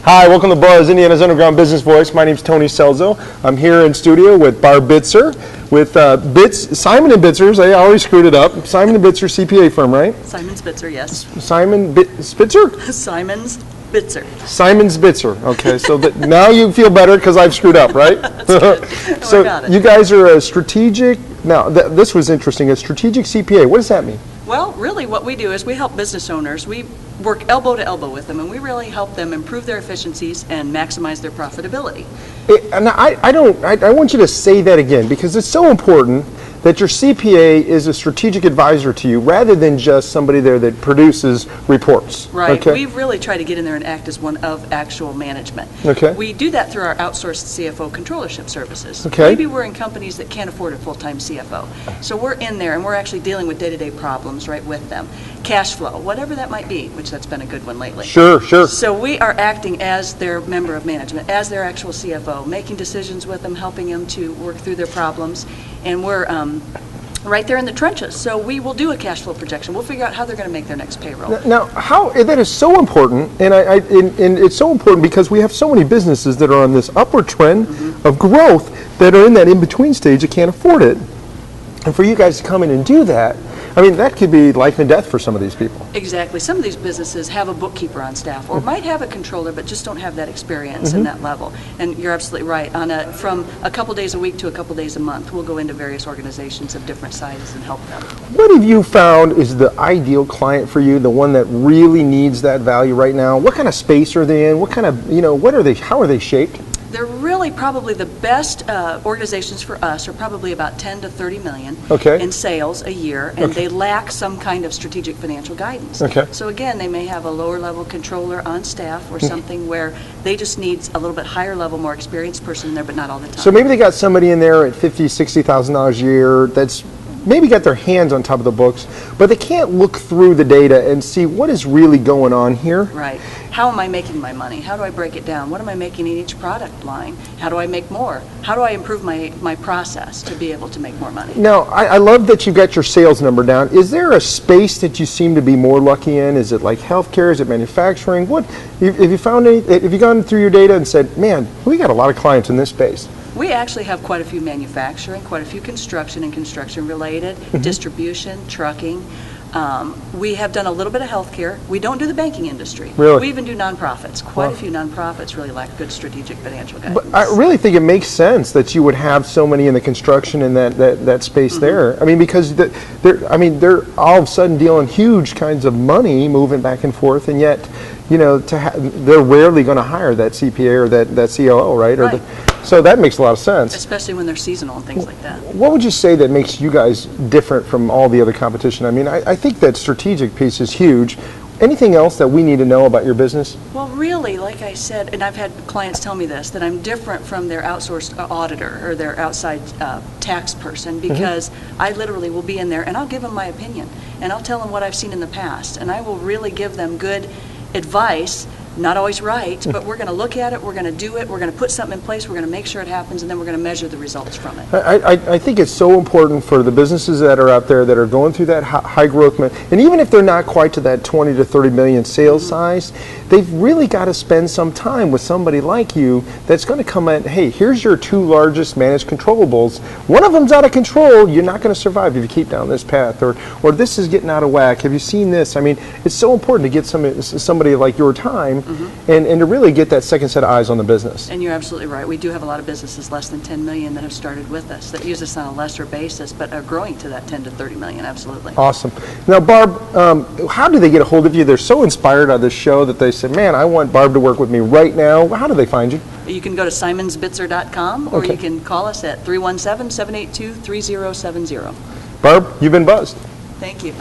Hi, welcome to Buzz, Indiana's Underground Business Voice. My name's Tony Celzo. I'm here in studio with Barb Bitzer, with Simon and Bitzer's. I always screwed it up. Simon and Bitzer CPA firm, right? Simons Bitzer, yes. Spitzer? Simons Bitzer. Simons Bitzer. Okay, so now you feel better because I've screwed up, right? That's good. So got it. you guys are a strategic. Now this was interesting. A strategic CPA. What does that mean? Well, really what we do is we help business owners. We work elbow to elbow with them, and we really help them improve their efficiencies and maximize their profitability. I want you to say that again, because it's so important that your CPA is a strategic advisor to you rather than just somebody there that produces reports. Right. Okay? We really try to get in there and act as one of actual management. Okay. We do that through our outsourced CFO controllership services. Okay. Maybe we're in companies that can't afford a full-time CFO. So we're in there and we're actually dealing with day-to-day problems right with them. Cash flow, whatever that might be, which that's been a good one lately. Sure. So we are acting as their member of management, as their actual CFO, making decisions with them, helping them to work through their problems, and we're right there in the trenches. So we will do a cash flow projection. We'll figure out how they're going to make their next payroll. Now, that is so important, and it's so important because we have so many businesses that are on this upward trend of growth that are in that in-between stage that can't afford it. And for you guys to come in and do that, I mean, that could be life and death for some of these people. Exactly. Some of these businesses have a bookkeeper on staff or might have a controller but just don't have that experience in that level. And you're absolutely right. From a couple days a week to a couple days a month, we'll go into various organizations of different sizes and help them. What have you found is the ideal client for you, the one that really needs that value right now? What kind of space are they in? What kind of, what are they, how are they shaped? They're really probably the best organizations for us are probably about 10 to 30 million in sales a year, and they lack some kind of strategic financial guidance. Okay. So again, they may have a lower level controller on staff or something where they just need a little bit higher level, more experienced person in there, but not all the time. So maybe they got somebody in there at $50,000, $60,000 a year that's maybe got their hands on top of the books, but they can't look through the data and see what is really going on here. Right. How am I making my money? How do I break it down? What am I making in each product line? How do I make more? How do I improve my process to be able to make more money? Now, I love that you got your sales number down. Is there a space that you seem to be more lucky in? Is it like healthcare? Is it manufacturing? What, if you found any, have you gone through your data and said, man, we got a lot of clients in this space? We actually have quite a few manufacturing, quite a few construction and construction related, distribution, trucking. We have done a little bit of healthcare. We don't do the banking industry. Really? We even do nonprofits. Quite a few nonprofits really lack good strategic financial guidance. But I really think it makes sense that you would have so many in the construction and that space there. I mean, because they're all of a sudden dealing huge kinds of money moving back and forth, and yet, they're rarely going to hire that CPA or that COO, right? Right. So that makes a lot of sense. Especially when they're seasonal and things like that. What would you say that makes you guys different from all the other competition? I mean, I think that strategic piece is huge. Anything else that we need to know about your business? Well, really, like I said, and I've had clients tell me this, that I'm different from their outsourced auditor or their outside tax person because I literally will be in there and I'll give them my opinion and I'll tell them what I've seen in the past and I will really give them good advice. Not always right, but we're going to look at it, we're going to do it, we're going to put something in place, we're going to make sure it happens, and then we're going to measure the results from it. I think it's so important for the businesses that are out there that are going through that high growth, and even if they're not quite to that 20 to 30 million sales size, they've really got to spend some time with somebody like you that's going to come in, hey, here's your two largest managed controllables. One of them's out of control, you're not going to survive if you keep down this path, or this is getting out of whack. Have you seen this? I mean, it's so important to get somebody like your time and to really get that second set of eyes on the business. And you're absolutely right. We do have a lot of businesses less than 10 million that have started with us that use us on a lesser basis but are growing to that 10 to 30 million, absolutely. Awesome. Now, Barb, how do they get a hold of you? They're so inspired by this show that they say, man, I want Barb to work with me right now. How do they find you? You can go to simonsbitzer.com or you can call us at 317-782-3070. Barb, you've been buzzed. Thank you.